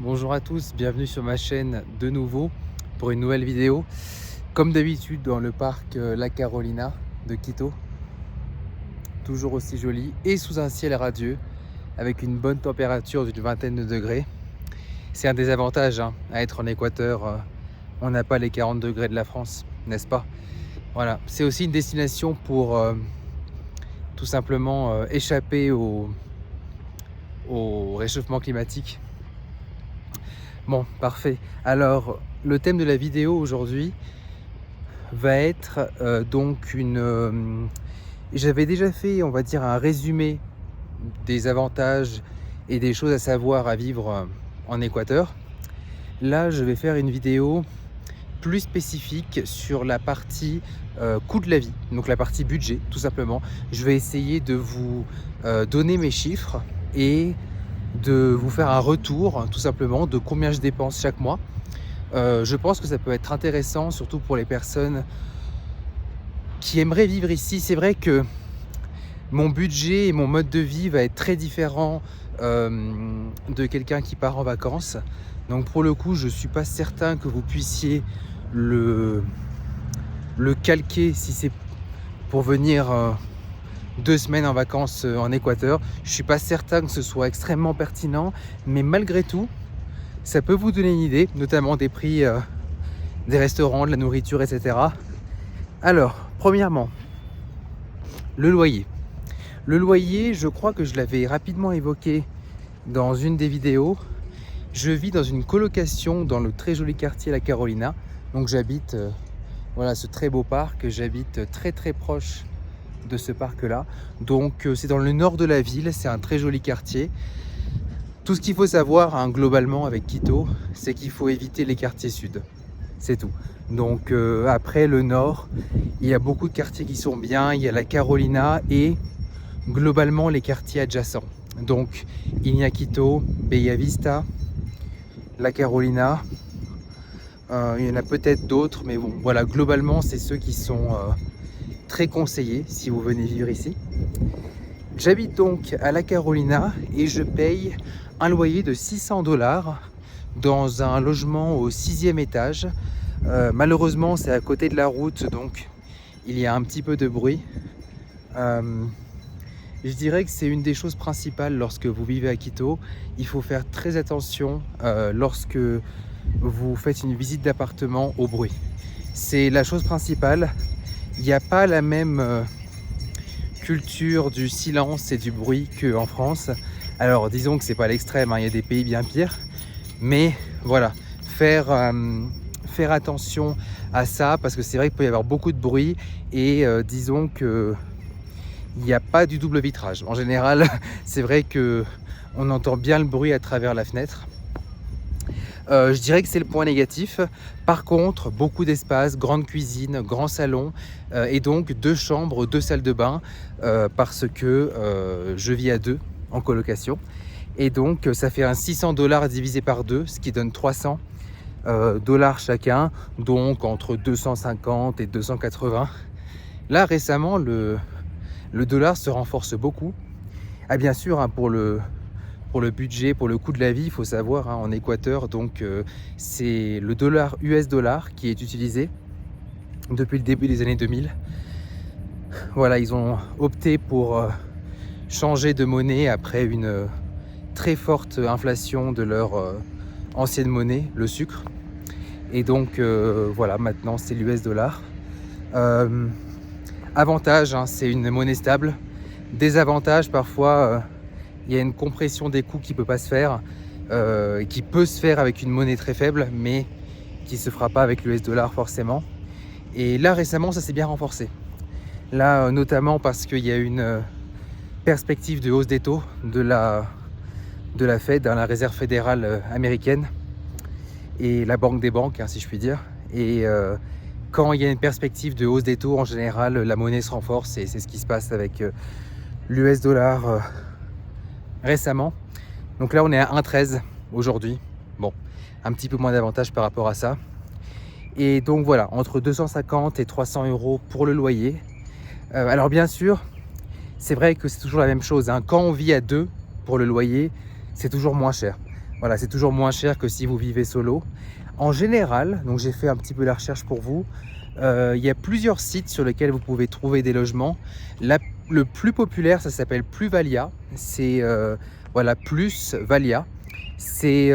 Bonjour à tous, bienvenue sur ma chaîne de nouveau pour une nouvelle vidéo. Comme d'habitude dans le parc La Carolina de Quito. Toujours aussi joli et sous un ciel radieux avec une bonne température d'une vingtaine de degrés. C'est un des avantages à être en Équateur. On n'a pas les 40 degrés de la France, n'est-ce pas? Voilà, c'est aussi une destination pour tout simplement échapper au réchauffement climatique. Bon, parfait. Alors, le thème de la vidéo aujourd'hui va être j'avais déjà fait, on va dire, un résumé des avantages et des choses à savoir à vivre en Équateur. Là, je vais faire une vidéo plus spécifique sur la partie coût de la vie, donc la partie budget, tout simplement. Je vais essayer de vous donner mes chiffres et de vous faire un retour tout simplement de combien je dépense chaque mois. Je pense que ça peut être intéressant, surtout pour les personnes qui aimeraient vivre ici. C'est vrai que mon budget et mon mode de vie va être très différent de quelqu'un qui part en vacances. Donc pour le coup, je ne suis pas certain que vous puissiez le calquer si c'est pour venir 2 semaines en vacances en Équateur. Je ne suis pas certain que ce soit extrêmement pertinent, mais malgré tout, ça peut vous donner une idée, notamment des prix des restaurants, de la nourriture, etc. Alors, premièrement, le loyer. Le loyer, je crois que je l'avais rapidement évoqué dans une des vidéos. Je vis dans une colocation dans le très joli quartier La Carolina. Donc j'habite, voilà, ce très beau parc. J'habite très très proche de ce parc-là. Donc c'est dans le nord de la ville, c'est un très joli quartier. Tout ce qu'il faut savoir globalement avec Quito, c'est qu'il faut éviter les quartiers sud. C'est tout. Donc après le nord, il y a beaucoup de quartiers qui sont bien. Il y a la Carolina et globalement les quartiers adjacents. Donc il y a Quito, Bellavista, la Carolina. Il y en a peut-être d'autres, mais bon, voilà, globalement c'est ceux qui sont très conseillés si vous venez vivre ici. J'habite donc à la Carolina et je paye un loyer de 600 $ dans un logement au 6e étage. Malheureusement, c'est à côté de la route, donc il y a un petit peu de bruit. Je dirais que c'est une des choses principales lorsque vous vivez à Quito. Il faut faire très attention lorsque vous faites une visite d'appartement au bruit. C'est la chose principale. Il n'y a pas la même culture du silence et du bruit qu'en France. Alors disons que c'est pas l'extrême, il y a des pays bien pires. Mais voilà, faire attention à ça parce que c'est vrai qu'il peut y avoir beaucoup de bruit et disons que il n'y a pas du double vitrage. En général, c'est vrai que on entend bien le bruit à travers la fenêtre. Je dirais que c'est le point négatif. Par contre, beaucoup d'espace, grande cuisine, grand salon et donc 2 chambres, 2 salles de bain parce que je vis à 2 en colocation. Et donc, ça fait un 600 $ divisé par 2, ce qui donne 300 $ chacun, donc entre 250 et 280. Là, récemment, le dollar se renforce beaucoup. Ah, bien sûr, pour le budget, pour le coût de la vie, il faut savoir, en Équateur, donc c'est le dollar US dollar qui est utilisé depuis le début des années 2000. Voilà, ils ont opté pour changer de monnaie après une très forte inflation de leur ancienne monnaie, le sucre. Et donc voilà, maintenant c'est l'US dollar. Avantage, c'est une monnaie stable. Désavantage, parfois il y a une compression des coûts qui peut pas se faire, qui peut se faire avec une monnaie très faible, mais qui se fera pas avec l'US dollar forcément. Et là récemment, ça s'est bien renforcé. Là, notamment parce qu'il y a une perspective de hausse des taux de la Fed, la Réserve fédérale américaine, et la banque des banques, si je puis dire. Et quand il y a une perspective de hausse des taux, en général, la monnaie se renforce, et c'est ce qui se passe avec l'US dollar récemment. Donc là, on est à 1,13 aujourd'hui. Bon, un petit peu moins d'avantage par rapport à ça. Et donc voilà, entre 250 et 300 € pour le loyer. Alors bien sûr, c'est vrai que c'est toujours la même chose. Quand on vit à 2 pour le loyer, c'est toujours moins cher. Voilà, c'est toujours moins cher que si vous vivez solo. En général, donc j'ai fait un petit peu la recherche pour vous, il y a plusieurs sites sur lesquels vous pouvez trouver des logements. Le plus populaire, ça s'appelle Pluvalia. C'est voilà, Plusvalia. C'est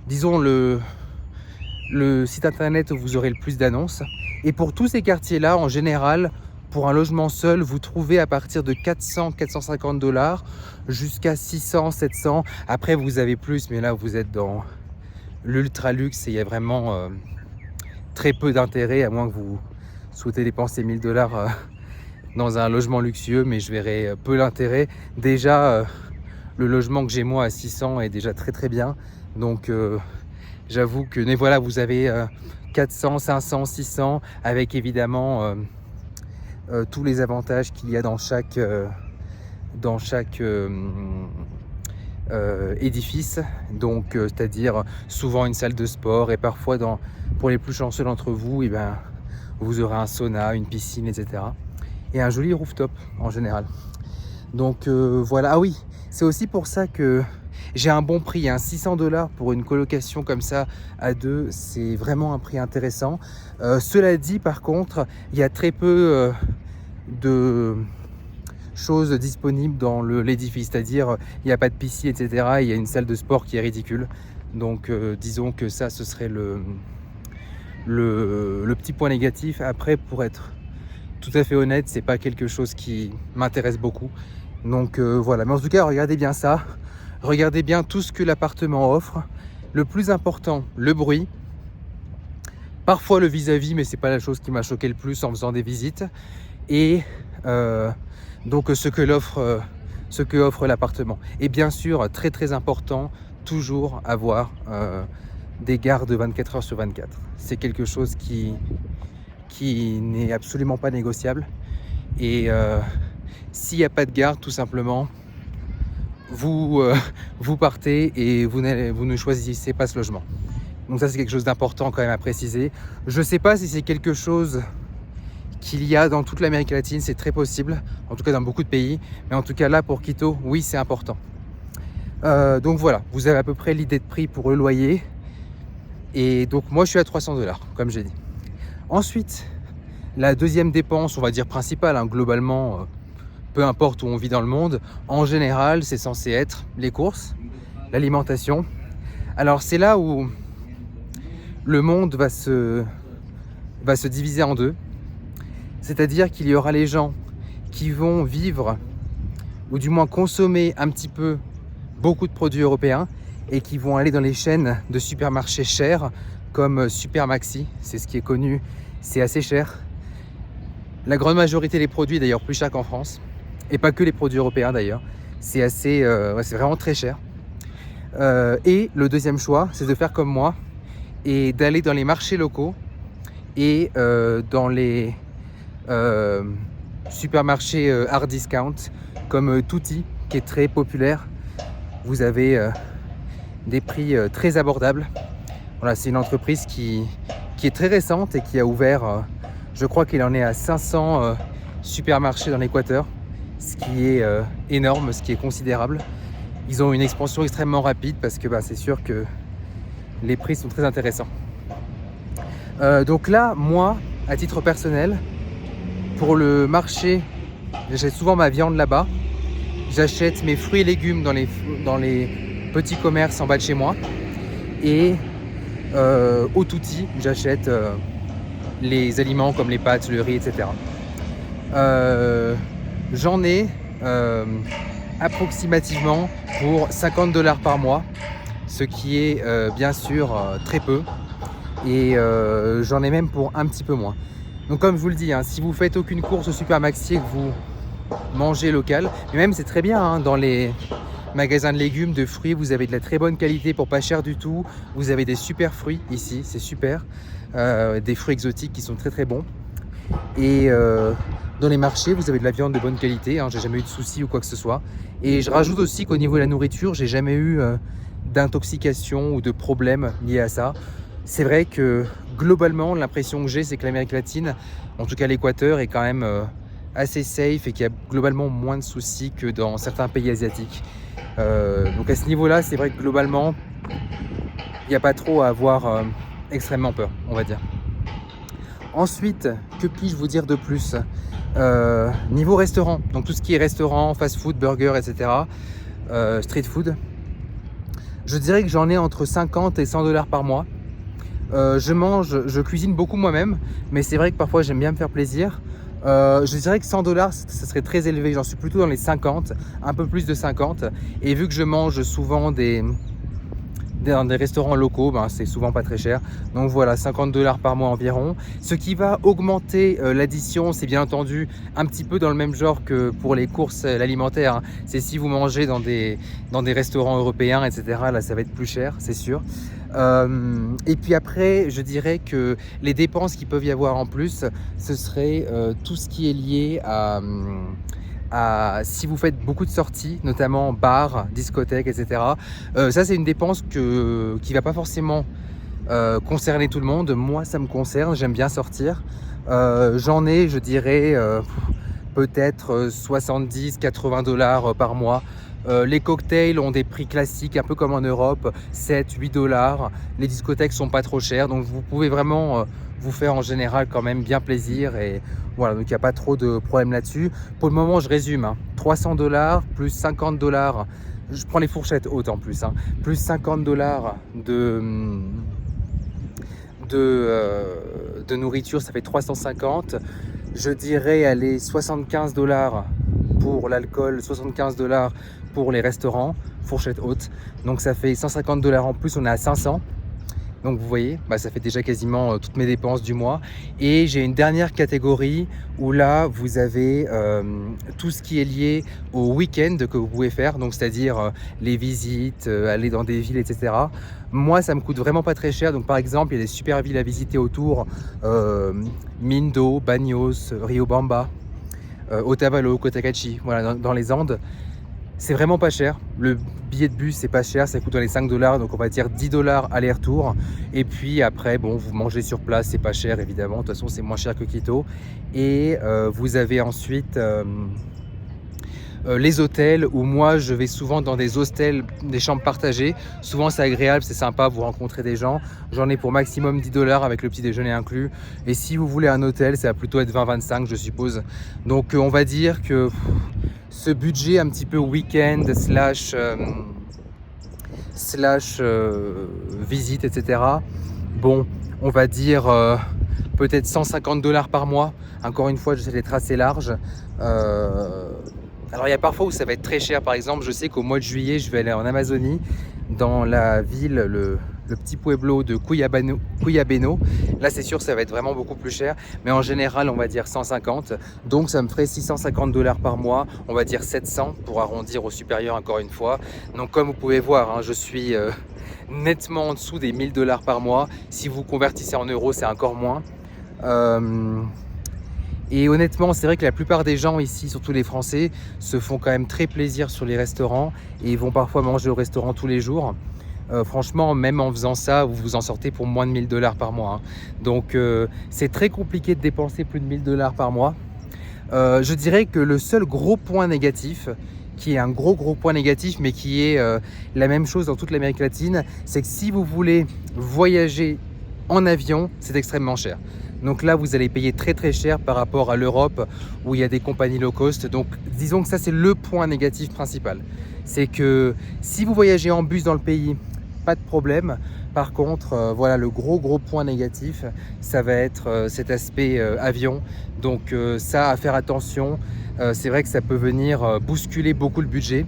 disons le site internet où vous aurez le plus d'annonces. Et pour tous ces quartiers-là, en général, pour un logement seul, vous trouvez à partir de 400-450 $ jusqu'à 600, 700. Après, vous avez plus, mais là, vous êtes dans l'ultra luxe et il y a vraiment très peu d'intérêt, à moins que vous souhaitez dépenser 1000 $ dans un logement luxueux, mais je verrai peu l'intérêt. Déjà, le logement que j'ai moi à 600 est déjà très très bien. Donc, j'avoue que, mais voilà, vous avez 400, 500, 600, avec évidemment tous les avantages qu'il y a dans chaque édifice. Donc, c'est-à-dire souvent une salle de sport, et parfois, pour les plus chanceux d'entre vous, eh ben, vous aurez un sauna, une piscine, etc. Et un joli rooftop en général. Donc voilà, ah oui, c'est aussi pour ça que j'ai un bon prix, hein. 600 $ pour une colocation comme ça à deux, c'est vraiment un prix intéressant. Cela dit, par contre, il y a très peu de choses disponibles dans l'édifice, c'est-à-dire il n'y a pas de piscine, etc. Il y a une salle de sport qui est ridicule. Donc disons que ça, ce serait le petit point négatif. Après, pour être tout à fait honnête, c'est pas quelque chose qui m'intéresse beaucoup. Donc voilà, mais en tout cas, regardez bien ça. Regardez bien tout ce que l'appartement offre. Le plus important, le bruit. Parfois le vis-à-vis, mais c'est pas la chose qui m'a choqué le plus en faisant des visites. Et donc ce que offre l'appartement. Et bien sûr, très très important, toujours avoir des gardes 24 heures sur 24. C'est quelque chose qui n'est absolument pas négociable. Et s'il n'y a pas de garde, tout simplement, vous partez et vous ne choisissez pas ce logement. Donc ça, c'est quelque chose d'important quand même à préciser. Je ne sais pas si c'est quelque chose qu'il y a dans toute l'Amérique latine, c'est très possible, en tout cas dans beaucoup de pays. Mais en tout cas là, pour Quito, oui, c'est important. Donc voilà, vous avez à peu près l'idée de prix pour le loyer. Et donc moi, je suis à 300 $, comme j'ai dit. Ensuite, la deuxième dépense, on va dire principale, hein, globalement, peu importe où on vit dans le monde, en général, c'est censé être les courses, l'alimentation. Alors c'est là où le monde va se diviser en deux. C'est-à-dire qu'il y aura les gens qui vont vivre, ou du moins consommer un petit peu, beaucoup de produits européens, et qui vont aller dans les chaînes de supermarchés chers, comme Super Maxi, c'est ce qui est connu, c'est assez cher. La grande majorité des produits est d'ailleurs plus cher qu'en France, et pas que les produits européens d'ailleurs, c'est c'est vraiment très cher. Et le deuxième choix, c'est de faire comme moi, et d'aller dans les marchés locaux, et dans les supermarchés hard discount, comme Tutti, qui est très populaire. Vous avez des prix très abordables. Voilà, c'est une entreprise qui est très récente et qui a ouvert, je crois qu'il en est à 500 supermarchés dans l'Équateur, ce qui est énorme, ce qui est considérable. Ils ont une expansion extrêmement rapide parce que c'est sûr que les prix sont très intéressants. Donc là, moi, à titre personnel, pour le marché, j'achète souvent ma viande là-bas. J'achète mes fruits et légumes dans les petits commerces en bas de chez moi. Et au Tutti, j'achète les aliments comme les pâtes, le riz, etc. J'en ai approximativement pour 50 $ par mois, ce qui est bien sûr très peu. Et j'en ai même pour un petit peu moins. Donc comme je vous le dis, hein, si vous faites aucune course au Super Maxi et que vous mangez local, mais même c'est très bien, hein, dans les magasins de légumes, de fruits, vous avez de la très bonne qualité pour pas cher du tout. Vous avez des super fruits ici, c'est super. Des fruits exotiques qui sont très très bons. Et dans les marchés, vous avez de la viande de bonne qualité, hein, j'ai jamais eu de soucis ou quoi que ce soit. Et je rajoute aussi qu'au niveau de la nourriture, j'ai jamais eu d'intoxication ou de problème liés à ça. C'est vrai que globalement, l'impression que j'ai, c'est que l'Amérique latine, en tout cas l'Équateur, est quand même assez safe et qu'il y a globalement moins de soucis que dans certains pays asiatiques. Donc à ce niveau-là, c'est vrai que globalement, il n'y a pas trop à avoir extrêmement peur, on va dire. Ensuite, que puis-je vous dire de plus? Niveau restaurant, donc tout ce qui est restaurant, fast-food, burger, etc., street food, je dirais que j'en ai entre 50 et 100 $ par mois. Je cuisine beaucoup moi-même, mais c'est vrai que parfois j'aime bien me faire plaisir. Je dirais que 100 $, ça serait très élevé. J'en suis plutôt dans les 50, un peu plus de 50. Et vu que je mange souvent dans des restaurants locaux, ben, c'est souvent pas très cher. Donc voilà, 50 $ par mois environ. Ce qui va augmenter l'addition, c'est bien entendu un petit peu dans le même genre que pour les courses l'alimentaire. C'est si vous mangez dans des restaurants européens, etc. Là, ça va être plus cher, c'est sûr. Et puis après, je dirais que les dépenses qu'il peuvent y avoir en plus, ce serait tout ce qui est lié si vous faites beaucoup de sorties, notamment bars, discothèques, etc. Ça, c'est une dépense qui ne va pas forcément concerner tout le monde. Moi, ça me concerne, j'aime bien sortir. J'en ai, je dirais, peut-être 70-80 $ par mois. Les cocktails ont des prix classiques, un peu comme en Europe, 7-8 $. Les discothèques sont pas trop chères, donc vous pouvez vraiment vous faire en général quand même bien plaisir. Et voilà, donc il n'y a pas trop de problème là-dessus. Pour le moment, je résume, 300 $ plus 50 $. Je prends les fourchettes hautes en plus, plus 50 $ de nourriture, ça fait 350. Je dirais aller 75 $ pour l'alcool, 75 $ pour les restaurants, fourchette haute. Donc ça fait 150 $ en plus, on est à 500. Donc vous voyez, ça fait déjà quasiment toutes mes dépenses du mois. Et j'ai une dernière catégorie où là, vous avez tout ce qui est lié au week-end que vous pouvez faire. Donc c'est-à-dire les visites, aller dans des villes, etc. Moi, ça me coûte vraiment pas très cher. Donc par exemple, il y a des super villes à visiter autour. Mindo, Bagnos, Riobamba, Otavalo, Cotacachi, voilà, dans les Andes. C'est vraiment pas cher. Le billet de bus, c'est pas cher, ça coûte dans les 5 $, donc on va dire 10 $ aller-retour. Et puis après, bon, vous mangez sur place, c'est pas cher évidemment. De toute façon, c'est moins cher que Quito. Et vous avez ensuite les hôtels, où moi je vais souvent dans des hostels, des chambres partagées. Souvent c'est agréable, c'est sympa, vous rencontrez des gens. J'en ai pour maximum 10 $ avec le petit déjeuner inclus. Et si vous voulez un hôtel, ça va plutôt être 20-25 je suppose. Donc on va dire que ce budget un petit peu week-end slash visite, etc. Bon, on va dire peut-être 150 $ par mois. Encore une fois, j'essaie d'être assez large. Alors il y a parfois où ça va être très cher. Par exemple, je sais qu'au mois de juillet, je vais aller en Amazonie, dans la ville, le petit pueblo de Cuyabeno. Là, c'est sûr, ça va être vraiment beaucoup plus cher. Mais en général, on va dire 150. Donc, ça me ferait 650 $ par mois. On va dire 700 pour arrondir au supérieur encore une fois. Donc, comme vous pouvez voir, je suis nettement en dessous des 1000 $ par mois. Si vous convertissez en euros, c'est encore moins. Et honnêtement, c'est vrai que la plupart des gens ici, surtout les Français, se font quand même très plaisir sur les restaurants et ils vont parfois manger au restaurant tous les jours. Franchement, même en faisant ça, vous vous en sortez pour moins de 1000 $ par mois. Donc, c'est très compliqué de dépenser plus de 1000 $ par mois. Je dirais que le seul gros point négatif, qui est un gros point négatif, mais qui est la même chose dans toute l'Amérique latine, c'est que si vous voulez voyager en avion, c'est extrêmement cher. Donc là, vous allez payer très cher par rapport à l'Europe où il y a des compagnies low cost. Donc disons que ça, c'est le point négatif principal. C'est que si vous voyagez en bus dans le pays, pas de problème. Par contre, voilà, le gros point négatif, ça va être cet aspect avion. Donc ça, à faire attention. C'est vrai que ça peut venir bousculer beaucoup le budget.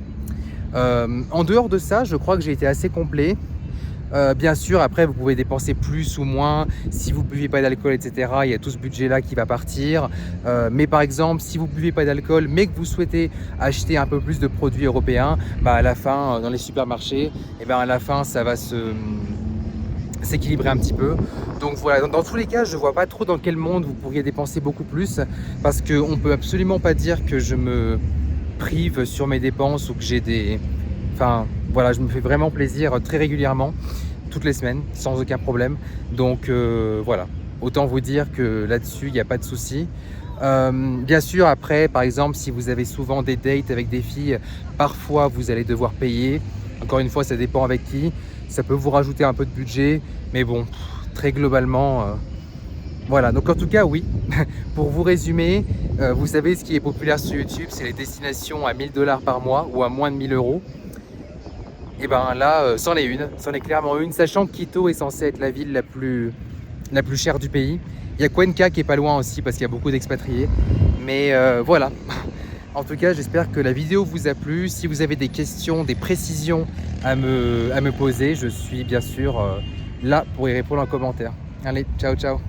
En dehors de ça, je crois que j'ai été assez complet. Bien sûr, après, vous pouvez dépenser plus ou moins. Si vous ne buvez pas d'alcool, etc., il y a tout ce budget-là qui va partir. Mais par exemple, si vous ne buvez pas d'alcool, mais que vous souhaitez acheter un peu plus de produits européens, à la fin, dans les supermarchés, à la fin, ça va s'équilibrer un petit peu. Donc voilà, dans tous les cas, je ne vois pas trop dans quel monde vous pourriez dépenser beaucoup plus, parce qu'on ne peut absolument pas dire que je me prive sur mes dépenses ou que j'ai des... Enfin, voilà, je me fais vraiment plaisir très régulièrement, toutes les semaines, sans aucun problème. Donc voilà, autant vous dire que là-dessus, il n'y a pas de souci. Bien sûr, après, par exemple, si vous avez souvent des dates avec des filles, parfois vous allez devoir payer. Encore une fois, ça dépend avec qui. Ça peut vous rajouter un peu de budget, mais bon, très globalement, voilà. Donc en tout cas, oui, pour vous résumer, vous savez ce qui est populaire sur YouTube, c'est les destinations à 1000 $ par mois ou à moins de 1000 €. Et ben là, c'en est clairement une, sachant que Quito est censé être la ville la plus chère du pays. Il y a Cuenca qui est pas loin aussi parce qu'il y a beaucoup d'expatriés. Mais voilà. En tout cas, j'espère que la vidéo vous a plu. Si vous avez des questions, des précisions à me poser, je suis bien sûr là pour y répondre en commentaire. Allez, ciao ciao.